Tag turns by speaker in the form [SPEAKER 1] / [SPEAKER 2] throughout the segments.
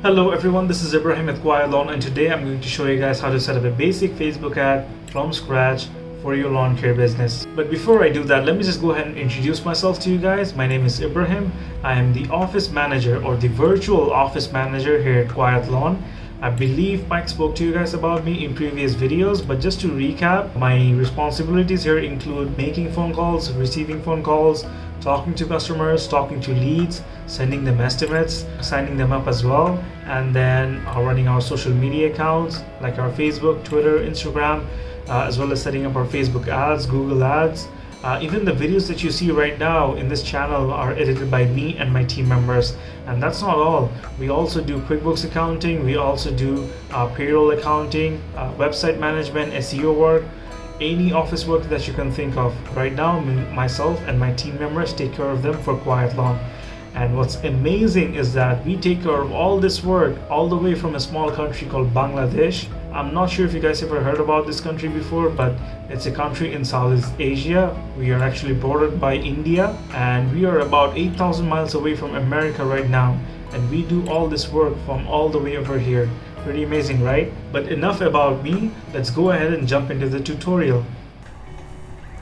[SPEAKER 1] Hello everyone, this is Ibrahim at Quiet Lawn, and today I'm going to show you guys how to set up a basic Facebook ad from scratch for your lawn care business. But before I do that, let me just go ahead and introduce myself to you guys. My name is Ibrahim. I am the office manager or the virtual office manager here at Quiet Lawn. I believe Mike spoke to you guys about me in previous videos, but just to recap, my responsibilities here include making phone calls, receiving phone calls, talking to customers, talking to leads, sending them estimates, signing them up as well, and then running our social media accounts like our Facebook, Twitter, Instagram, as well as setting up our Facebook ads, Google ads. Even the videos that you see right now in this channel are edited by me and my team members. And that's not all. We also do QuickBooks accounting, we also do payroll accounting, website management, SEO work, any office work that you can think of. Right now, myself and my team members take care of them for Quiet Lawn. And what's amazing is that we take care of all this work all the way from a small country called Bangladesh. I'm not sure if you guys ever heard about this country before, but it's a country in Southeast Asia. We are actually bordered by India, and we are about 8,000 miles away from America right now. And we do all this work from all the way over here. Pretty amazing, right? But enough about me. Let's go ahead and jump into the tutorial.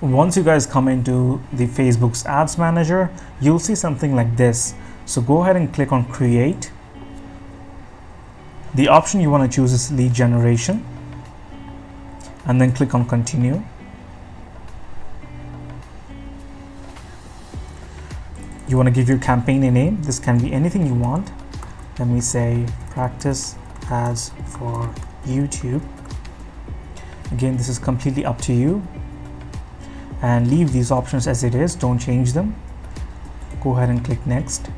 [SPEAKER 1] Once you guys come into the Facebook's Ads Manager, you'll see something like this. So go ahead and click on Create. The option you want to choose is Lead Generation, and then click on Continue. You want to give your campaign a name. This can be anything you want. Let me say Practice Ads for YouTube. Again, this is completely up to you. And leave these options as it is, don't change them. Go ahead and click Next.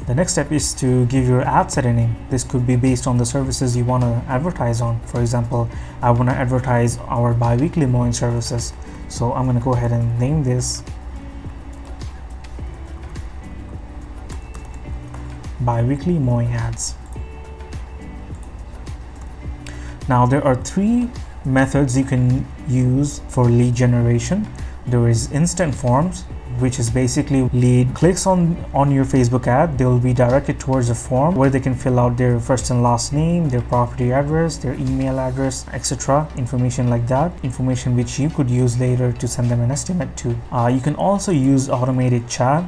[SPEAKER 1] The next step is to give your ad set a name. This could be based on the services you want to advertise on. For example, I want to advertise our bi-weekly mowing services. So I'm going to go ahead and name this Bi-weekly Mowing Ads. Now there are three methods you can use for lead generation. There is instant forms, which is basically lead clicks on your Facebook ad, they will be directed towards a form where they can fill out their first and last name, their property address, their email address, etc. Information like that, information which you could use later to send them an estimate to. You can also use automated chat,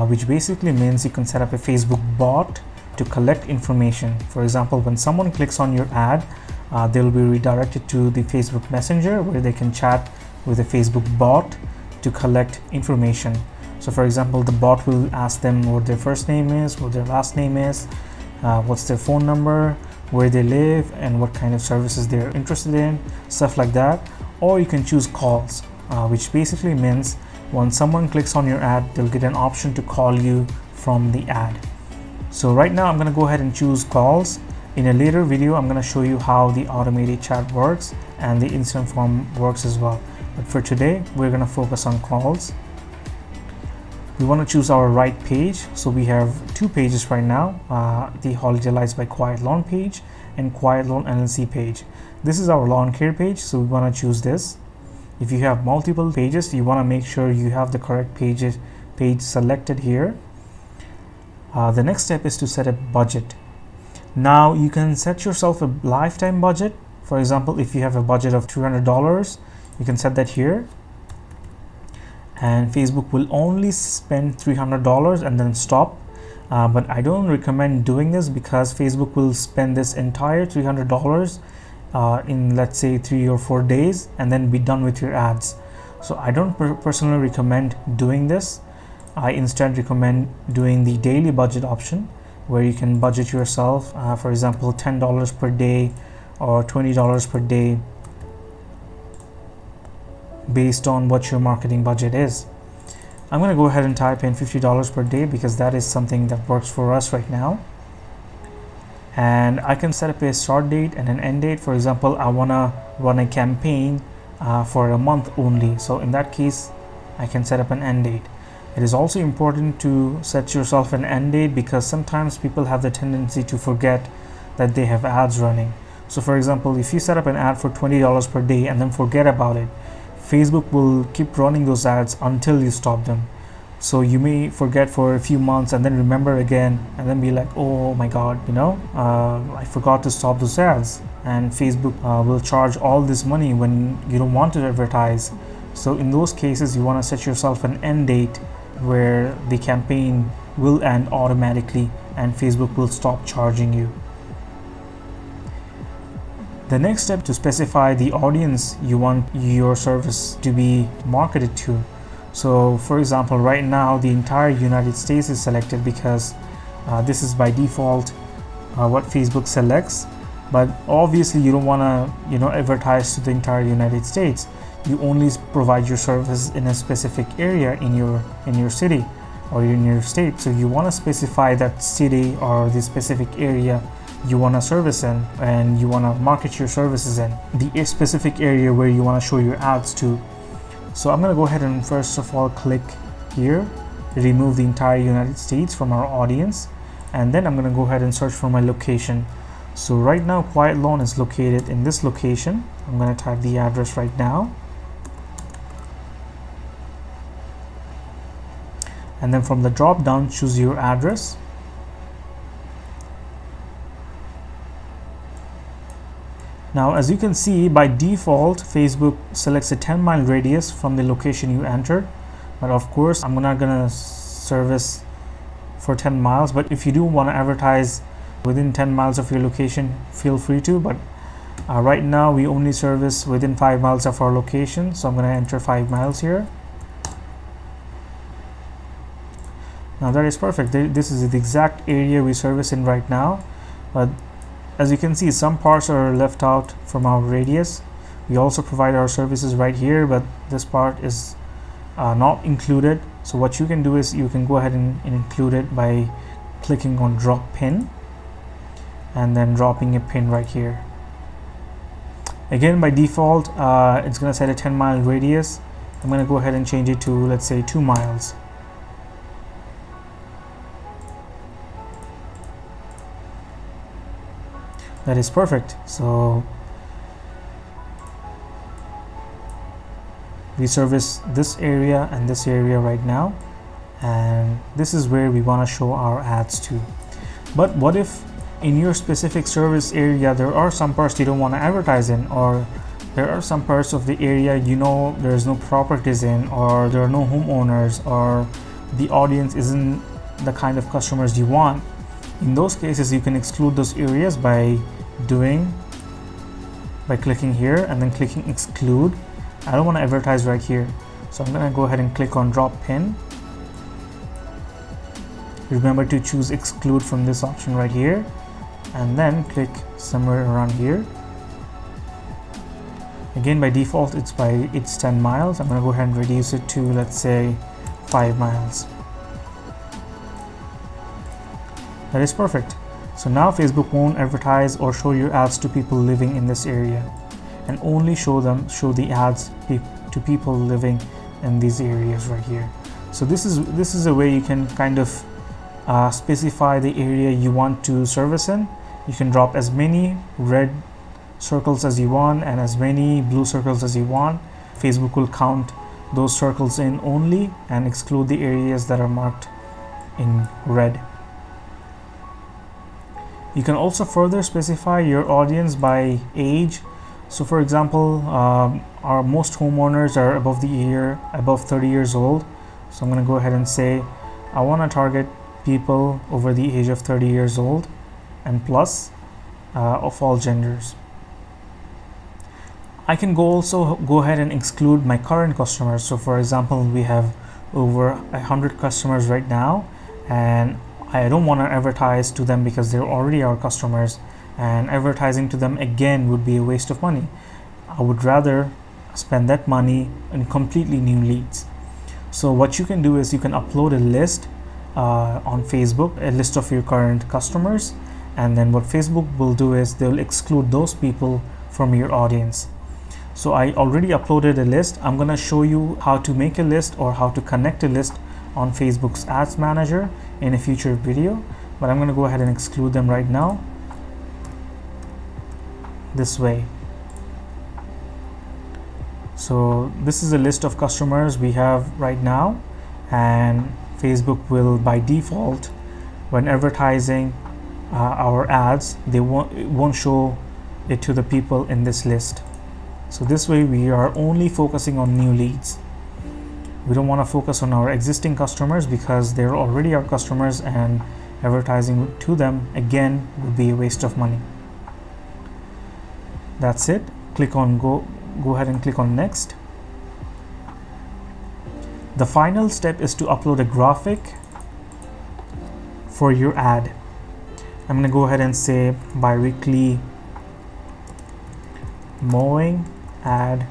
[SPEAKER 1] which basically means you can set up a Facebook bot to collect information. For example, when someone clicks on your ad, they'll be redirected to the Facebook Messenger where they can chat with a Facebook bot to collect information. So for example, the bot will ask them what their first name is, what their last name is, what's their phone number, where they live, and what kind of services they're interested in, stuff like that. Or you can choose calls, which basically means when someone clicks on your ad, they'll get an option to call you from the ad. So right now I'm going to go ahead and choose calls. In a later video, I'm going to show you how the automated chat works and the instant form works as well. But for today, we're going to focus on calls. We want to choose our right page. So we have two pages right now, the Holiday Lights by Quiet Lawn page and Quiet Lawn LLC page. This is our lawn care page, so we want to choose this. If you have multiple pages, you want to make sure you have the correct page selected here. The next step is to set a budget. Now you can set yourself a lifetime budget. For example, if you have a budget of $200, you can set that here, and Facebook will only spend $300 and then stop. But I don't recommend doing this because Facebook will spend this entire $300 in, let's say, 3 or 4 days and then be done with your ads. So I don't personally recommend doing this. I instead recommend doing the daily budget option, where you can budget yourself, for example, $10 per day or $20 per day based on what your marketing budget is. I'm going to go ahead and type in $50 per day because that is something that works for us right now. And I can set up a start date and an end date. For example, I want to run a campaign for a month only. So in that case, I can set up an end date. It is also important to set yourself an end date because sometimes people have the tendency to forget that they have ads running. So for example, if you set up an ad for $20 per day and then forget about it, Facebook will keep running those ads until you stop them. So you may forget for a few months and then remember again and then be like, oh my god, I forgot to stop those ads, and Facebook will charge all this money when you don't want to advertise. So in those cases, you want to set yourself an end date where the campaign will end automatically and Facebook will stop charging you. The next step to specify the audience you want your service to be marketed to. So for example, right now the entire United States is selected because this is by default what Facebook selects, but obviously you don't want to advertise to the entire United States. You only provide your service in a specific area in your city or in your state. So you want to specify that city or the specific area you want to service in, and you want to market your services in, the specific area where you want to show your ads to. So I'm going to go ahead and first of all click here, remove the entire United States from our audience, and then I'm going to go ahead and search for my location. So right now Quiet Lawn is located in this location. I'm going to type the address right now, and then from the drop down choose your address. Now as you can see, by default Facebook selects a 10-mile radius from the location you entered, but of course I'm not gonna service for 10 miles, but if you do want to advertise within 10 miles of your location, feel free to, but right now we only service within 5 miles of our location, so I'm going to enter 5 miles here. Now that is perfect. This is the exact area we service in right now, but as you can see, some parts are left out from our radius. We also provide our services right here, but this part is not included. So what you can do is you can go ahead and include it by clicking on drop pin and then dropping a pin right here. Again, by default it's going to set a 10-mile radius. I'm going to go ahead and change it to, let's say, 2 miles. That is perfect. So we service this area and this area right now, and this is where we want to show our ads to. But what if in your specific service area there are some parts you don't want to advertise in, or there are some parts of the area there's no properties in, or there are no homeowners, or the audience isn't the kind of customers you want? In those cases, you can exclude those areas by clicking here and then clicking exclude. I don't want to advertise right here, so I'm going to go ahead and click on drop pin. Remember to choose exclude from this option right here, and then click somewhere around here. Again, by default it's 10 miles. I'm going to go ahead and reduce it to, let's say, 5 miles. That is perfect. So now Facebook won't advertise or show your ads to people living in this area, and only show the ads to people living in these areas right here. So this is a way you can kind of specify the area you want to service in. You can drop as many red circles as you want and as many blue circles as you want. Facebook will count those circles in only and exclude the areas that are marked in red. You can also further specify your audience by age. So for example, our most homeowners are above 30 years old. So I'm going to go ahead and say I want to target people over the age of 30 years old and plus, of all genders. I can also go ahead and exclude my current customers. So for example, we have over 100 customers right now, and I don't want to advertise to them because they're already our customers, and advertising to them again would be a waste of money. I would rather spend that money on completely new leads. So what you can do is you can upload a list on Facebook, a list of your current customers, and then what Facebook will do is they'll exclude those people from your audience. So I already uploaded a list. I'm going to show you how to make a list or how to connect a list on Facebook's Ads Manager in a future video, but I'm going to go ahead and exclude them right now this way. So this is a list of customers we have right now, and Facebook will by default, when advertising our ads, it won't show it to the people in this list. So this way we are only focusing on new leads. We don't want to focus on our existing customers because they're already our customers, and advertising to them again would be a waste of money. That's it. Click on go ahead and click on next. The final step is to upload a graphic for your ad. I'm going to go ahead and say bi-weekly mowing ad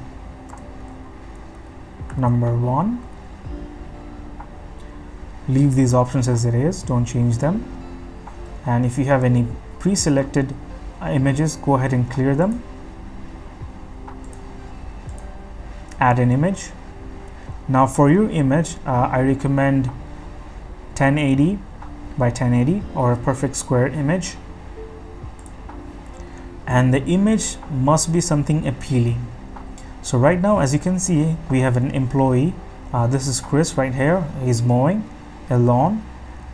[SPEAKER 1] number 1. Leave these options as it is, don't change them. And if you have any pre-selected images, go ahead and clear them. Add an image. Now for your image, I recommend 1080 by 1080 or a perfect square image, and the image must be something appealing. So right now, as you can see, we have an employee. This is Chris right here. He's mowing a lawn,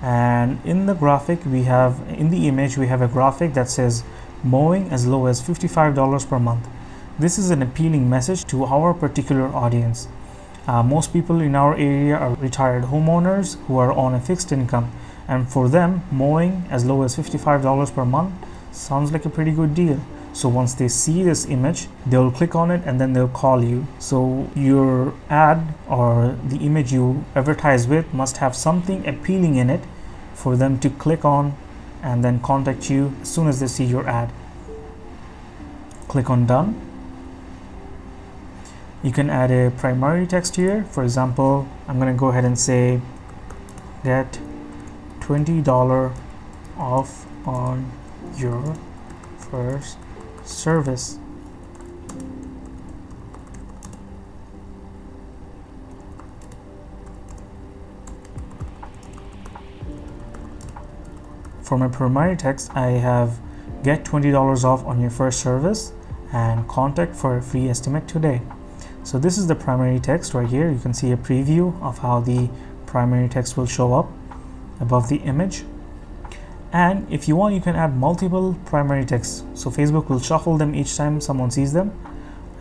[SPEAKER 1] and in the graphic in the image we have a graphic that says mowing as low as $55 per month. This is an appealing message to our particular audience. Most people in our area are retired homeowners who are on a fixed income, and for them, mowing as low as $55 per month sounds like a pretty good deal. So once they see this image, they'll click on it and then they'll call you. So your ad or the image you advertise with must have something appealing in it for them to click on and then contact you as soon as they see your ad. Click on done. You can add a primary text here. For example, I'm going to go ahead and say get $20 off on your first service. For my primary text, I have get $20 off on your first service and contact for a free estimate today. So this is the primary text right here. You can see a preview of how the primary text will show up above the image. And if you want, you can add multiple primary texts. So Facebook will shuffle them each time someone sees them,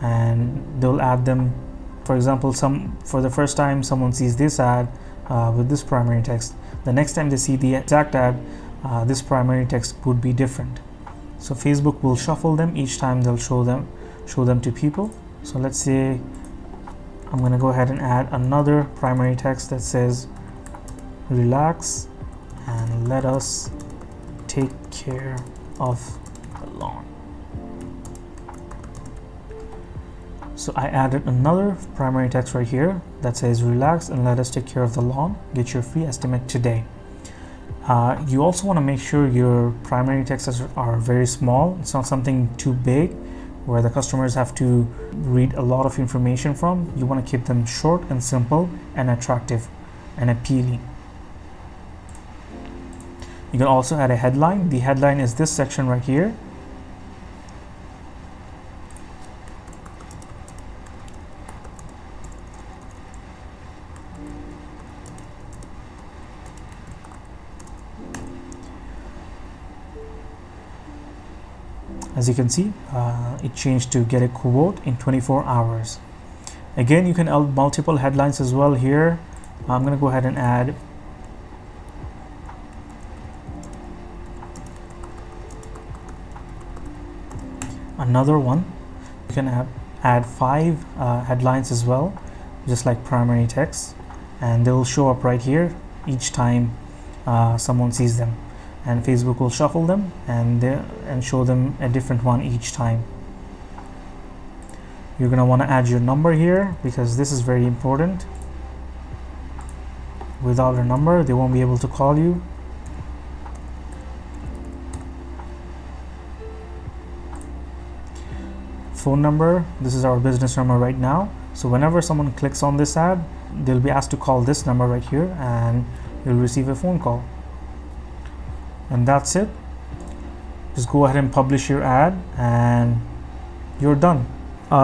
[SPEAKER 1] and they'll add them. For example, for the first time someone sees this ad with this primary text, the next time they see the exact ad, this primary text would be different. So Facebook will shuffle them each time they'll show them to people. So let's say I'm going to go ahead and add another primary text that says relax and let us take care of the lawn. So I added another primary text right here that says relax and let us take care of the lawn. Get your free estimate today. You also want to make sure your primary texts are very small. It's not something too big where the customers have to read a lot of information from. You want to keep them short and simple and attractive and appealing. You can also add a headline. The headline is this section right here. As you can see, it changed to get a quote in 24 hours. Again, you can add multiple headlines as well here. I'm going to go ahead and add another one. You can add 5 headlines as well, just like primary text, and they'll show up right here each time someone sees them, and Facebook will shuffle them and show them a different one each time. You're going to want to add your number here because this is very important. Without a number, they won't be able to call you. Phone number, this is our business number right now. So whenever someone clicks on this ad, they'll be asked to call this number right here and you'll receive a phone call. And that's it. Just go ahead and publish your ad and you're done.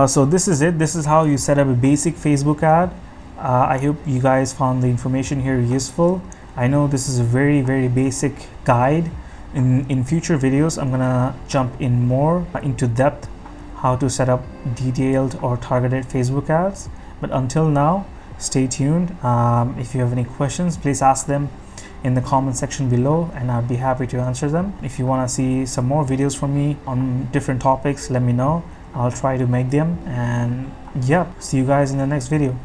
[SPEAKER 1] So this is it. This is how you set up a basic Facebook ad I hope you guys found the information here useful. I know this is a very basic guide. In future videos, I'm gonna jump in more into depth how to set up detailed or targeted Facebook ads. But until now, stay tuned. If you have any questions, please ask them in the comment section below, and I'd be happy to answer them. If you want to see some more videos from me on different topics, let me know. I'll try to make them. And yeah, see you guys in the next video.